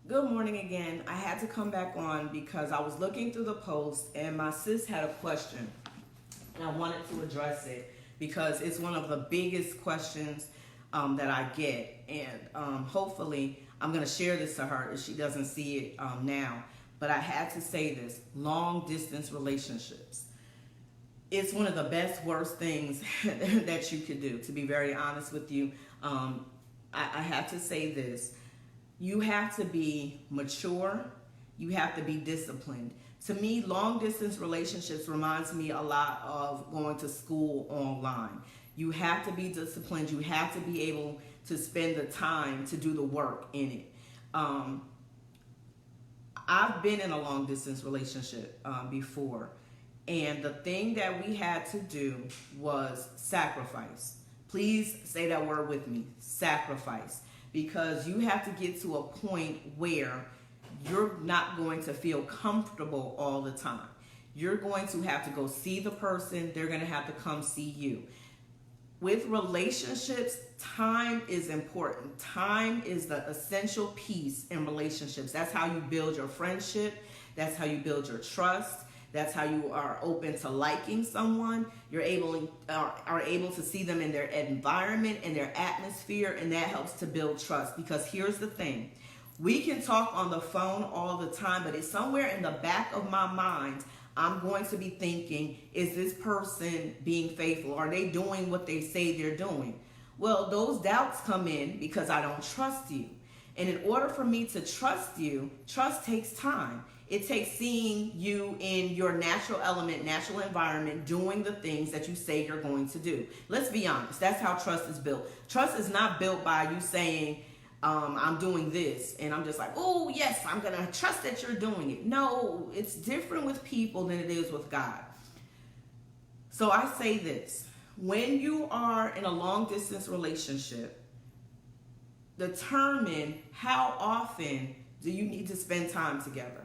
Good morning again. I had to come back on because I was looking through the post and my sis had a question and I wanted to address it because it's one of the biggest questions that I get. And hopefully I'm going to share this to her if she doesn't see it now. But I had to say this: long distance relationships. It's one of the best, worst things that you could do, to be very honest with you. I have to say this: you have to be mature, you have to be disciplined. To me, long distance relationships reminds me a lot of going to school online. You have to be disciplined, you have to be able to spend the time to do the work in it. um, I've been in a long distance relationship before, and the thing that we had to do was sacrifice. Please say that word with me: sacrifice. Because you have to get to a point where you're not going to feel comfortable all the time. You're going to have to go see the person, they're going to have to come see you. With relationships, time is important. Time is the essential piece in relationships. That's how you build your friendship. That's how you build your trust. That's how you are open to liking someone. You're able are able to see them in their environment and their atmosphere, and that helps to build trust. Because here's the thing: we can talk on the phone all the time, but it's somewhere in the back of my mind. I'm going to be thinking, is this person being faithful? Are they doing what they say they're doing? Well, those doubts come in because I don't trust you. And in order for me to trust you, trust takes time. It takes seeing you in your natural element, natural environment, doing the things that you say you're going to do. Let's be honest. That's how trust is built. Trust is not built by you saying, I'm doing this, and I'm just like, oh, yes, I'm going to trust that you're doing it. No, it's different with people than it is with God. So I say this: when you are in a long distance relationship, determine how often do you need to spend time together.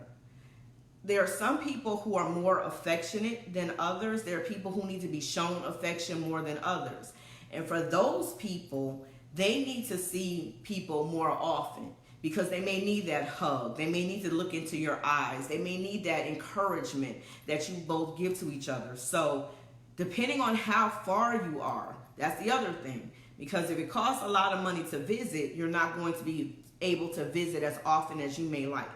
There are some people who are more affectionate than others. There are people who need to be shown affection more than others. And for those people, they need to see people more often because they may need that hug. They may need to look into your eyes. They may need that encouragement that you both give to each other. So depending on how far you are, that's the other thing. Because if it costs a lot of money to visit, you're not going to be able to visit as often as you may like.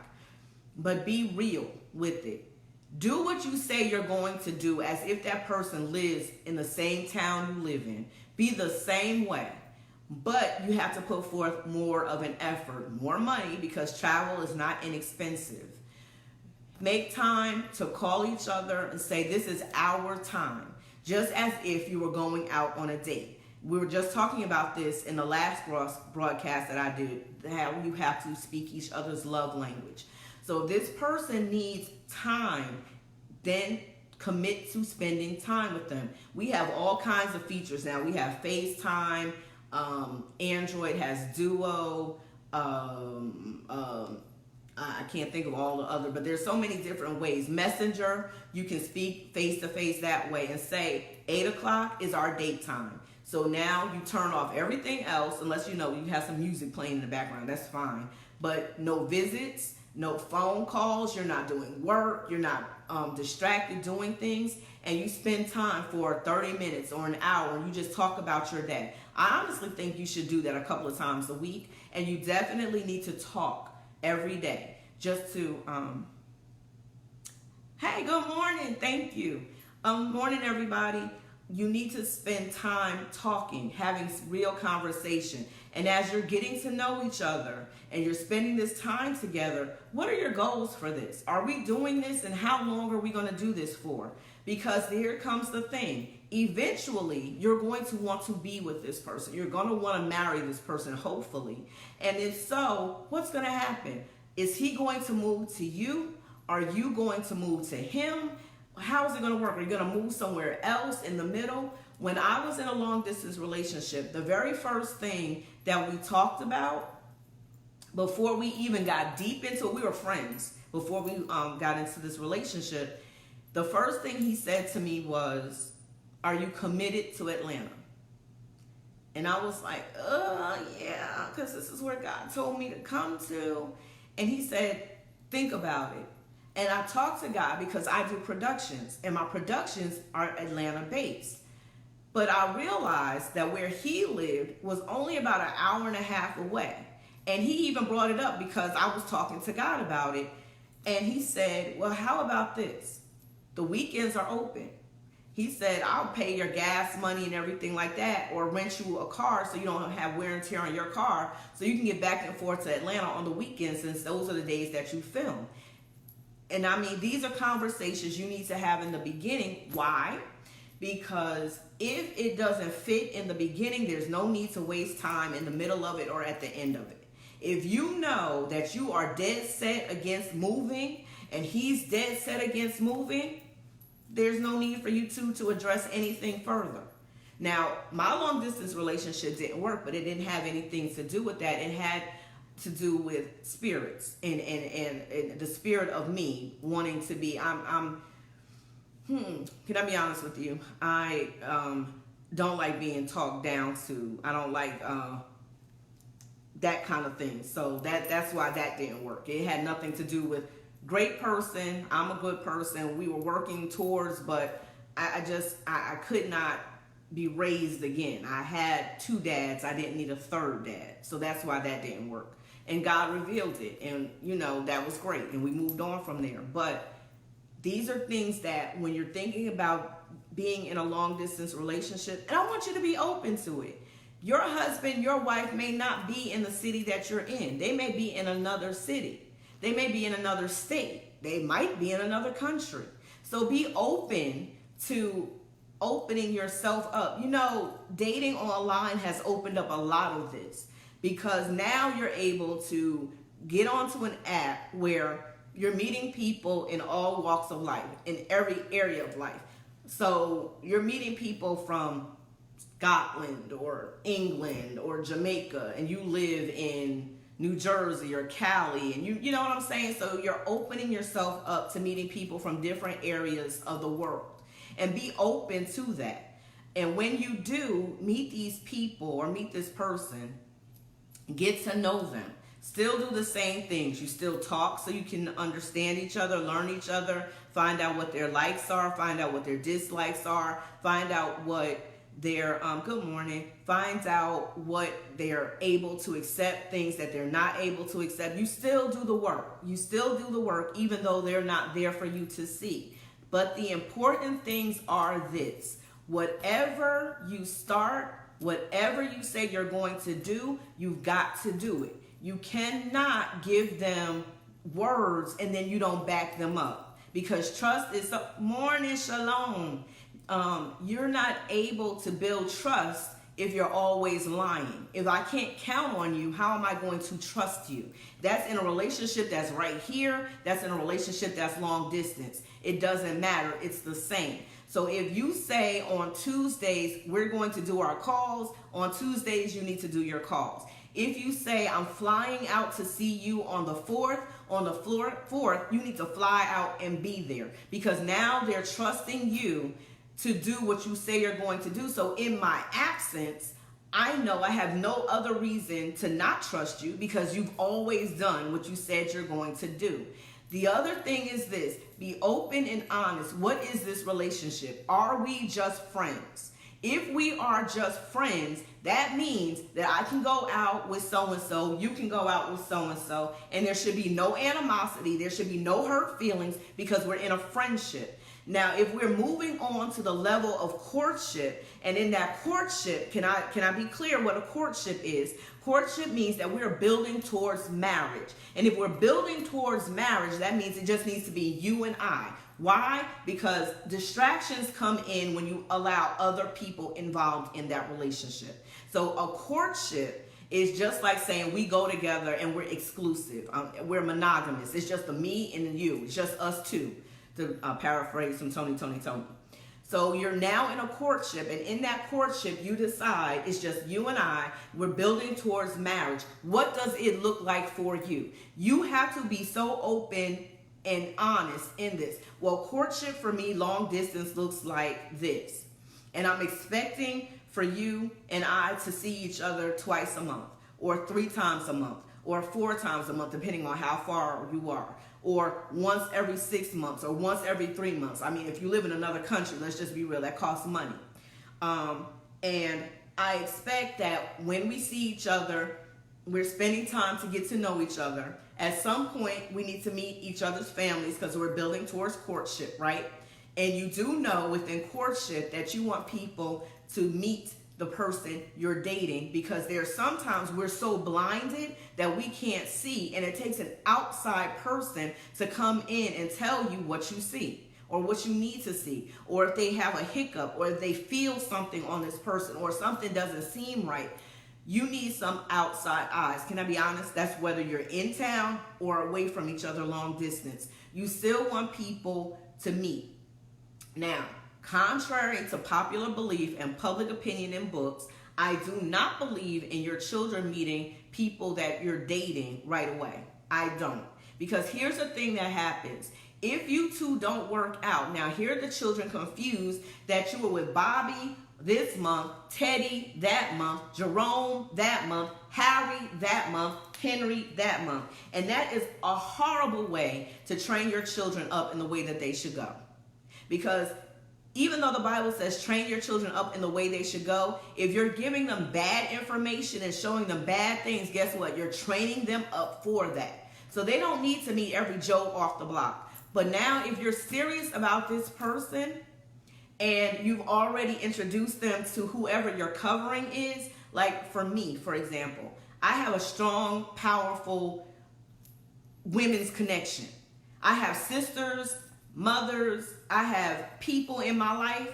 But be real with it. Do what you say you're going to do as if that person lives in the same town you live in. Be the same way. But you have to put forth more of an effort, more money, because travel is not inexpensive. Make time to call each other and say, this is our time, just as if you were going out on a date. We were just talking about this in the last broadcast that I did, how you have to speak each other's love language. So if this person needs time, then commit to spending time with them. We have all kinds of features now. We have FaceTime. Android has Duo. I can't think of all the other, but there's so many different ways. Messenger, you can speak face to face that way and say 8 o'clock is our date time. So now you turn off everything else, unless you have some music playing in the background. That's fine. But no visits, no phone calls. You're not doing work. You're not distracted doing things. And you spend time for 30 minutes or an hour and you just talk about your day. I honestly think you should do that a couple of times a week. And you definitely need to talk every day just to, hey, good morning. Thank you. Morning, everybody. You need to spend time talking, having real conversation. And as you're getting to know each other and you're spending this time together, what are your goals for this? Are we doing this, and how long are we going to do this for? Because here comes the thing. Eventually, you're going to want to be with this person. You're going to want to marry this person, hopefully. And if so, what's going to happen? Is he going to move to you? Are you going to move to him? How is it going to work? Are you going to move somewhere else in the middle? When I was in a long distance relationship, the very first thing that we talked about before we even got deep into it, we were friends before we got into this relationship. The first thing he said to me was, are you committed to Atlanta? And I was like, yeah, because this is where God told me to come to. And he said, think about it. And I talked to God because I do productions, and my productions are Atlanta based. But I realized that where he lived was only about an hour and a half away. And he even brought it up because I was talking to God about it. And he said, well, how about this? The weekends are open. He said, I'll pay your gas money and everything like that, or rent you a car so you don't have wear and tear on your car, so you can get back and forth to Atlanta on the weekends, since those are the days that you film. And I mean, these are conversations you need to have in the beginning. Why? Because if it doesn't fit in the beginning, there's no need to waste time in the middle of it or at the end of it. If you know that you are dead set against moving and he's dead set against moving, there's no need for you two to address anything further. Now, my long distance relationship didn't work, but it didn't have anything to do with that. It had to do with spirits and the spirit of me wanting to be, can I be honest with you? I don't like being talked down to. I don't like that kind of thing. So that's why that didn't work. It had nothing to do with great person. I'm a good person. We were working towards, but I could not be raised again. I had two dads. I didn't need a third dad. So that's why that didn't work. And God revealed it. And, that was great. And we moved on from there. But these are things that when you're thinking about being in a long distance relationship, and I want you to be open to it. Your husband, your wife may not be in the city that you're in. They may be in another city. They may be in another state. They might be in another country. So be open to opening yourself up. Dating online has opened up a lot of this, because now you're able to get onto an app where you're meeting people in all walks of life, in every area of life. So you're meeting people from Scotland or England or Jamaica, and you live in New Jersey or Cali, and you know what I'm saying? So you're opening yourself up to meeting people from different areas of the world, and be open to that. And when you do meet these people or meet this person, get to know them. Still do the same things. You still talk so you can understand each other, learn each other, find out what their likes are, find out what their dislikes are, find out what their, good morning, finds out what they're able to accept, things that they're not able to accept. You still do the work. You still do the work, even though they're not there for you to see. But the important things are this: whatever you start, whatever you say you're going to do, you've got to do it. You cannot give them words and then you don't back them up, because trust is morning shalom. You're not able to build trust if you're always lying. If I can't count on you, how am I going to trust you? That's in a relationship that's right here. That's in a relationship that's long distance. It doesn't matter. It's the same. So if you say on Tuesdays, we're going to do our calls, on Tuesdays, you need to do your calls. If you say, I'm flying out to see you on the 4th, on the 4th, you need to fly out and be there, because now they're trusting you to do what you say you're going to do. So in my absence, I know I have no other reason to not trust you, because you've always done what you said you're going to do. The other thing is this: be open and honest. What is this relationship? Are we just friends? If we are just friends, that means that I can go out with so-and-so, you can go out with so-and-so, and there should be no animosity, there should be no hurt feelings, because we're in a friendship. Now, if we're moving on to the level of courtship, and in that courtship, can I be clear what a courtship is? Courtship means that we're building towards marriage. And if we're building towards marriage, that means it just needs to be you and I. Why? Because distractions come in when you allow other people involved in that relationship. So a courtship is just like saying we go together and we're exclusive. We're monogamous. It's just the me and the you. It's just us two, to paraphrase from Tony. So you're now in a courtship, and in that courtship, you decide it's just you and I. We're building towards marriage. What does it look like for you? You have to be so open and honest in this. Well, courtship for me, long distance, looks like this. And I'm expecting for you and I to see each other twice a month, or 3 times a month, or 4 times a month, depending on how far you are, or once every 6 months, or once every 3 months. I mean, if you live in another country, let's just be real, that costs money. And I expect that when we see each other, we're spending time to get to know each other. At some point, we need to meet each other's families because we're building towards courtship, right? And you do know within courtship that you want people to meet the person you're dating, because there's sometimes we're so blinded that we can't see, and it takes an outside person to come in and tell you what you see or what you need to see, or if they have a hiccup, or if they feel something on this person, or something doesn't seem right. You need some outside eyes. Can I be honest? That's whether you're in town or away from each other long distance. You still want people to meet. Now, contrary to popular belief and public opinion in books, I do not believe in your children meeting people that you're dating right away. I don't. Because here's the thing that happens. If you two don't work out, now here are the children confused that you were with Bobby this month, Teddy that month, Jerome that month, Harry that month, Henry that month. And that is a horrible way to train your children up in the way that they should go. Because even though the Bible says train your children up in the way they should go, if you're giving them bad information and showing them bad things, guess what? You're training them up for that. So they don't need to meet every Joe off the block. But now if you're serious about this person and you've already introduced them to whoever your covering is, like for me, for example, I have a strong, powerful women's connection. I have sisters, mothers, I have people in my life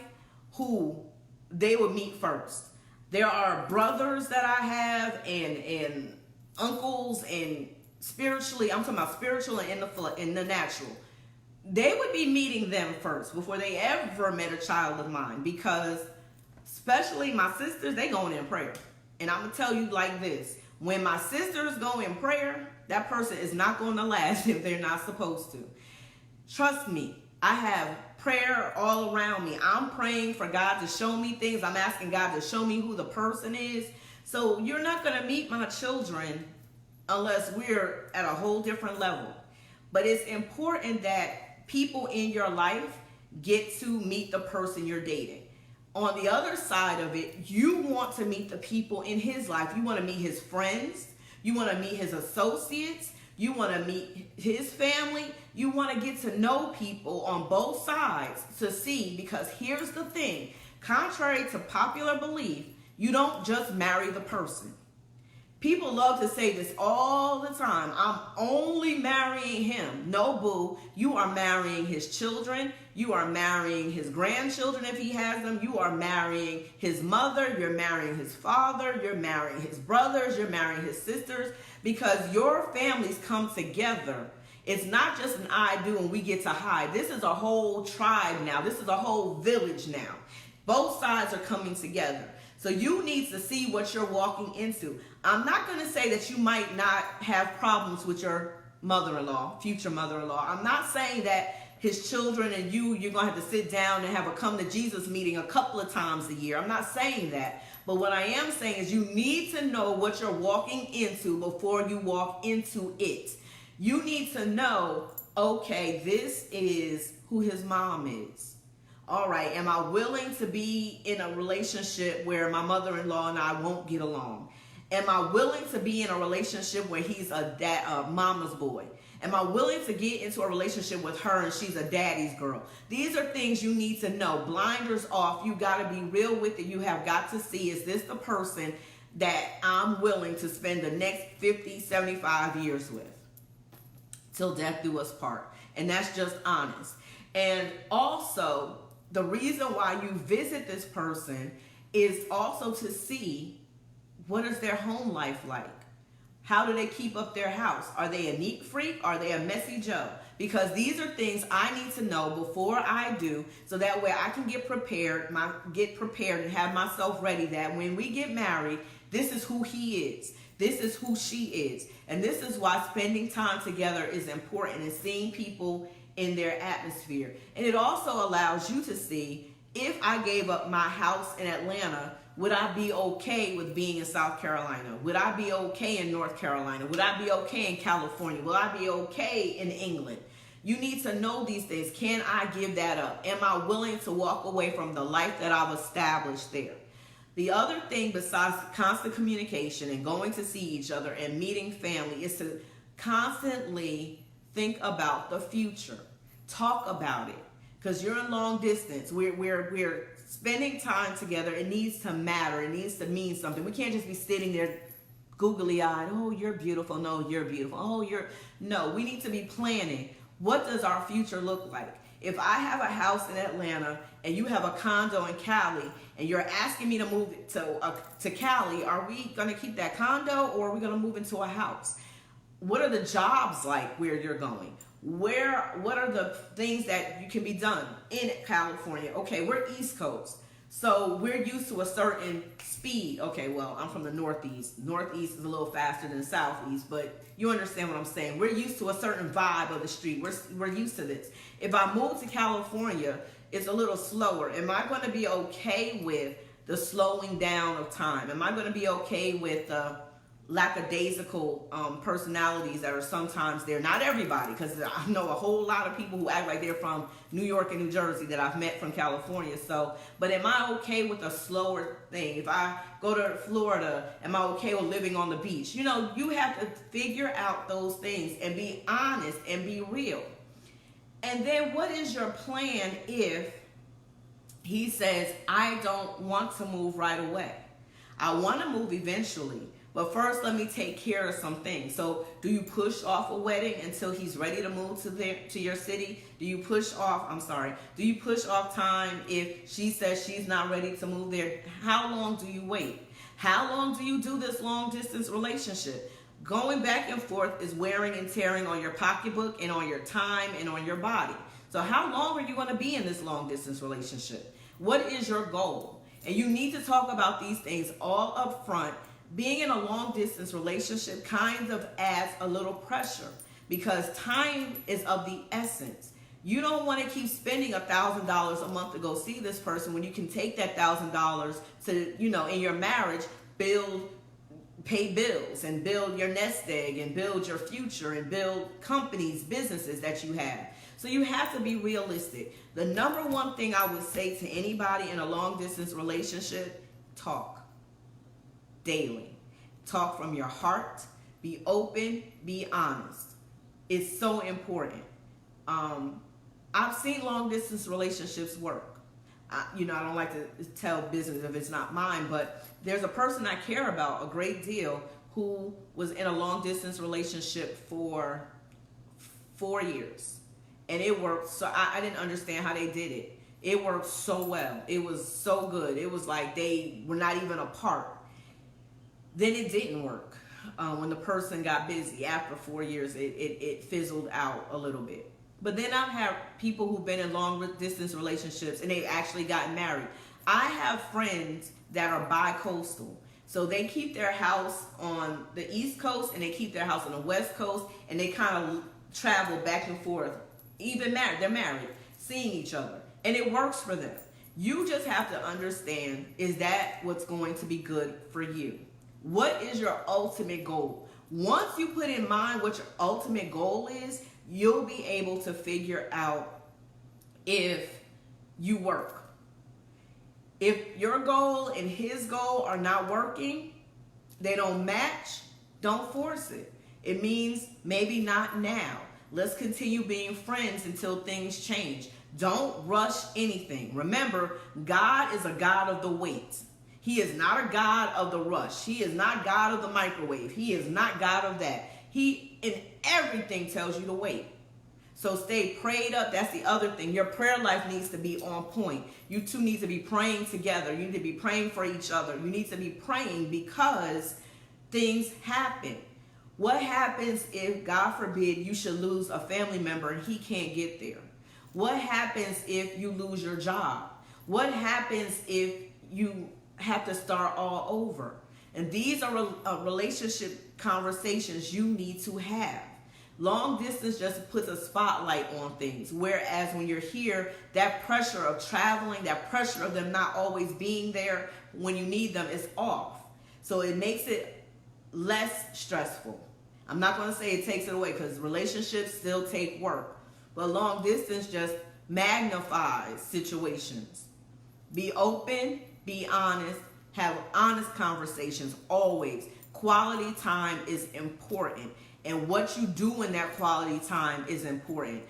who they would meet first. There are brothers that I have and uncles, and spiritually, I'm talking about spiritual and in the natural. They would be meeting them first before they ever met a child of mine, because especially my sisters, they going in prayer. And I'm going to tell you like this. When my sisters go in prayer, that person is not going to last if they're not supposed to. Trust me, I have prayer all around me. I'm praying for God to show me things. I'm asking God to show me who the person is. So you're not going to meet my children unless we're at a whole different level. But it's important that people in your life get to meet the person you're dating. On the other side of it, you want to meet the people in his life. You want to meet his friends. You want to meet his associates. You want to meet his family. You want to get to know people on both sides to see, because here's the thing. Contrary to popular belief, you don't just marry the person. People love to say this all the time. I'm only marrying him. No, boo. You are marrying his children. You are marrying his grandchildren if he has them. You are marrying his mother. You're marrying his father. You're marrying his brothers. You're marrying his sisters. Because your families come together. It's not just an I do and we get to hide. This is a whole tribe now. This is a whole village now. Both sides are coming together. So you need to see what you're walking into. I'm not going to say that you might not have problems with your mother-in-law, future mother-in-law. I'm not saying that his children and you're going to have to sit down and have a come to Jesus meeting a couple of times a year. I'm not saying that. But what I am saying is you need to know what you're walking into before you walk into it. You need to know, okay, this is who his mom is. All right, am I willing to be in a relationship where my mother-in-law and I won't get along? Am I willing to be in a relationship where he's a mama's boy? Am I willing to get into a relationship with her and she's a daddy's girl? These are things you need to know. Blinders off. You got to be real with it. You have got to see, is this the person that I'm willing to spend the next 50, 75 years with? Till death do us part. And that's just honest. And also, the reason why you visit this person is also to see, what is their home life like? How do they keep up their house? Are they a neat freak? Are they a messy Joe? Because these are things I need to know before I do, so that way I can get prepared and have myself ready, that when we get married, this is who he is. This is who she is. And this is why spending time together is important, and seeing people in their atmosphere. And it also allows you to see, if I gave up my house in Atlanta would I be okay with being in South Carolina? Would I be okay in North Carolina? Would I be okay in California? Will I be okay in England? You need to know these things. Can I give that up? Am I willing to walk away from the life that I've established there? The other thing besides constant communication and going to see each other and meeting family is to constantly think about the future. Talk about it. Because you're in long distance. We're spending time together. It needs to matter. It needs to mean something. We can't just be sitting there googly-eyed. Oh, you're beautiful. No, you're beautiful. Oh, No, we need to be planning. What does our future look like? If I have a house in Atlanta and you have a condo in Cali and you're asking me to move to Cali, are we going to keep that condo or are we going to move into a house? What are the jobs like where you're going? What are the things that you can be done in California? Okay, we're East Coast. So we're used to a certain speed. Okay, well, I'm from the Northeast. Northeast is a little faster than the Southeast, but you understand what I'm saying. We're used to a certain vibe of the street. We're used to this. If I move to California, it's a little slower. Am I going to be okay with the slowing down of time? Am I going to be okay with lackadaisical personalities that are sometimes there? Not everybody, because I know a whole lot of people who act like they're from New York and New Jersey that I've met from California. So, but am I okay with a slower thing? If I go to Florida, am I okay with living on the beach? You know, you have to figure out those things and be honest and be real. And then what is your plan if he says, I don't want to move right away? I want to move eventually. But first, let me take care of some things. So do you push off a wedding until he's ready to move to your city? Do you push off time if she says she's not ready to move there? How long do you wait? How long do you do this long distance relationship? Going back and forth is wearing and tearing on your pocketbook and on your time and on your body. So how long are you going to be in this long distance relationship? What is your goal? And you need to talk about these things all up front. Being in a long distance relationship kind of adds a little pressure because time is of the essence. You don't want to keep spending $1,000 a month to go see this person when you can take that $1,000 to, in your marriage, pay bills and build your nest egg and build your future and build companies, businesses that you have. So you have to be realistic. The number one thing I would say to anybody in a long distance relationship, talk. Daily. Talk from your heart. Be open. Be honest. It's so important. I've seen long distance relationships work. I don't like to tell business if it's not mine, but there's a person I care about a great deal who was in a long distance relationship for 4 years. And it worked. So I didn't understand how they did it. It worked so well. It was so good. It was like they were not even apart. Then it didn't work. When the person got busy after 4 years, it fizzled out a little bit. But then I've had people who've been in long distance relationships and they've actually gotten married. I have friends that are bi-coastal. So they keep their house on the East Coast and they keep their house on the West Coast and they kind of travel back and forth. Even married, they're married, seeing each other. And it works for them. You just have to understand, is that what's going to be good for you? What is your ultimate goal? Once you put in mind what your ultimate goal is, you'll be able to figure out if you work. If your goal and his goal are not working, they don't match, don't force it. It means maybe not now. Let's continue being friends until things change. Don't rush anything. Remember, God is a God of the wait. He is not a God of the rush. He is not God of the microwave. He is not God of that. He in everything tells you to wait. So stay prayed up. That's the other thing. Your prayer life needs to be on point. You two need to be praying together. You need to be praying for each other. You need to be praying because things happen. What happens if, God forbid, you should lose a family member and he can't get there? What happens if you lose your job? What happens if you have to start all over? And these are relationship conversations you need to have. Long distance just puts a spotlight on things. Whereas when you're here, that pressure of traveling, that pressure of them not always being there when you need them is off. So it makes it less stressful. I'm not going to say it takes it away, because relationships still take work. But long distance just magnifies situations. Be open, be honest, have honest conversations always. Quality time is important. And what you do in that quality time is important.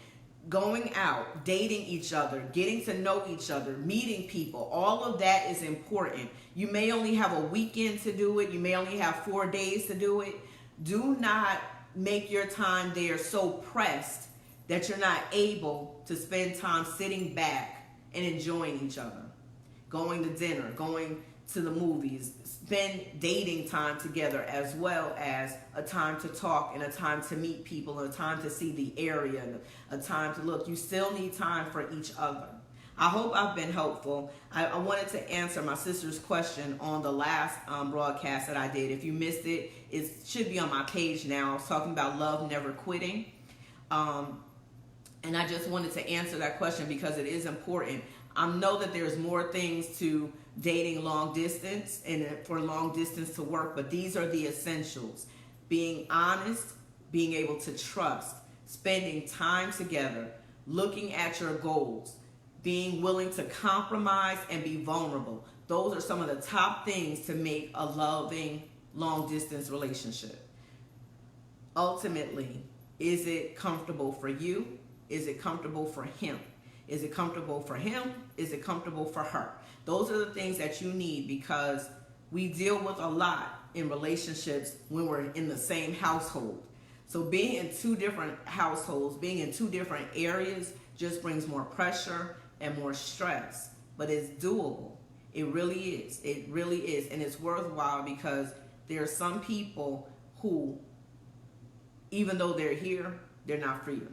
Going out, dating each other, getting to know each other, meeting people, all of that is important. You may only have a weekend to do it. You may only have 4 days to do it. Do not make your time there so pressed that you're not able to spend time sitting back and enjoying each other. Going to dinner, going to the movies, spend dating time together, as well as a time to talk and a time to meet people, and a time to see the area, and a time to look. You still need time for each other. I hope I've been helpful. I wanted to answer my sister's question on the last broadcast that I did. If you missed it, it should be on my page now. I was talking about love never quitting. And I just wanted to answer that question because it is important. I know that there's more things to dating long distance and for long distance to work, but these are the essentials. Being honest, being able to trust, spending time together, looking at your goals, being willing to compromise and be vulnerable. Those are some of the top things to make a loving long distance relationship. Ultimately, is it comfortable for you? Is it comfortable for him? Is it comfortable for him? Is it comfortable for her? Those are the things that you need, because we deal with a lot in relationships when we're in the same household. So being in two different households, being in two different areas just brings more pressure and more stress. But it's doable. It really is. It really is. And it's worthwhile, because there are some people who, even though they're here, they're not for you.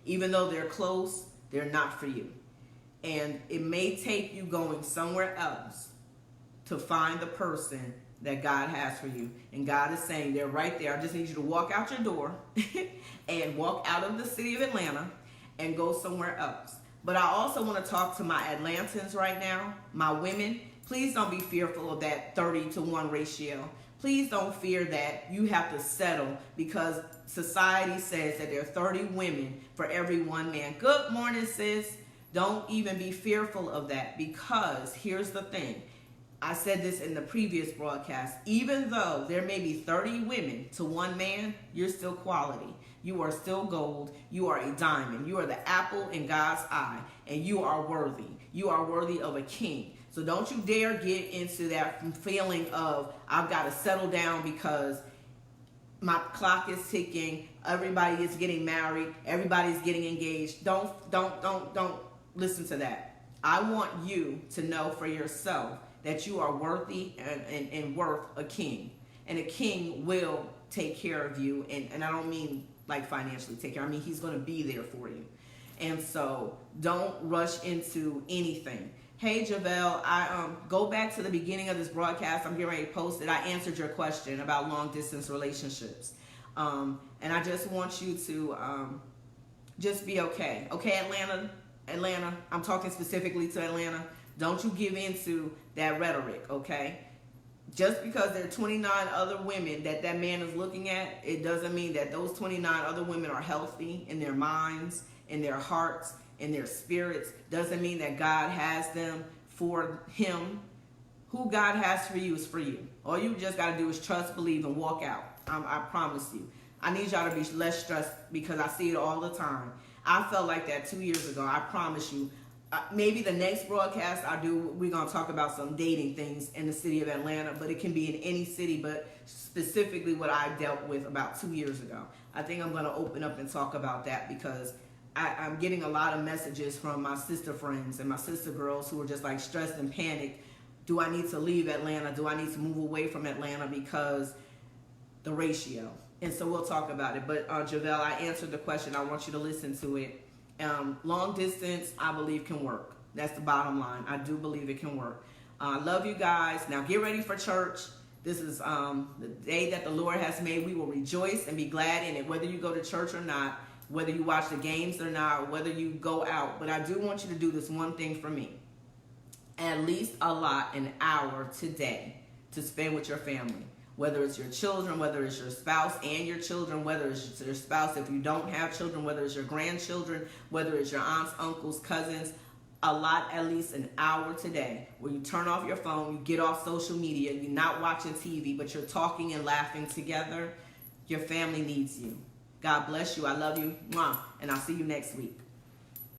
Even though they're close, they're not for you. And it may take you going somewhere else to find the person that God has for you. And God is saying, they're right there. I just need you to walk out your door and walk out of the city of Atlanta and go somewhere else. But I also want to talk to my Atlantans right now, my women. Please don't be fearful of that 30-to-1 ratio. Please don't fear that you have to settle because society says that there are 30 women for every one man. Good morning, sis. Don't even be fearful of that, because here's the thing. I said this in the previous broadcast. Even though there may be 30 women to one man, you're still quality. You are still gold. You are a diamond. You are the apple in God's eye, and you are worthy. You are worthy of a king. So don't you dare get into that feeling of, I've got to settle down because my clock is ticking. Everybody is getting married. Everybody's getting engaged. Don't listen to that. I want you to know for yourself that you are worthy and worth a king. And a king will take care of you. And I don't mean like financially take care. I mean, he's going to be there for you. And so don't rush into anything. Hey, Javelle, I go back to the beginning of this broadcast. I'm getting ready to post it. I answered your question about long distance relationships. And I just want you to just be okay. Okay, Atlanta, I'm talking specifically to Atlanta. Don't you give into that rhetoric, okay? Just because there are 29 other women that man is looking at, it doesn't mean that those 29 other women are healthy in their minds, in their hearts, in their spirits. Doesn't mean that God has them for him. Who God has for you is for you. All you just got to do is trust, believe, and walk out. I promise you. I need y'all to be less stressed because I see it all the time. I felt like that 2 years ago. I promise you. Maybe the next broadcast I do, we're going to talk about some dating things in the city of Atlanta, but it can be in any city, but specifically what I dealt with about 2 years ago. I think I'm going to open up and talk about that because I'm getting a lot of messages from my sister friends and my sister girls who are just like stressed and panicked. Do I need to leave Atlanta? Do I need to move away from Atlanta because the ratio? And so we'll talk about it. But Javelle, I answered the question. I want you to listen to it. Long distance, I believe, can work. That's the bottom line. I do believe it can work. I love you guys. Now get ready for church. This is the day that the Lord has made. We will rejoice and be glad in it, whether you go to church or not, whether you watch the games or not, or whether you go out. But I do want you to do this one thing for me. At least allot an hour today to spend with your family. Whether it's your children, whether it's your spouse and your children, whether it's your spouse if you don't have children, whether it's your grandchildren, whether it's your aunts, uncles, cousins, allot at least an hour today where you turn off your phone, you get off social media, you're not watching TV, but you're talking and laughing together. Your family needs you. God bless you. I love you. Mwah. And I'll see you next week.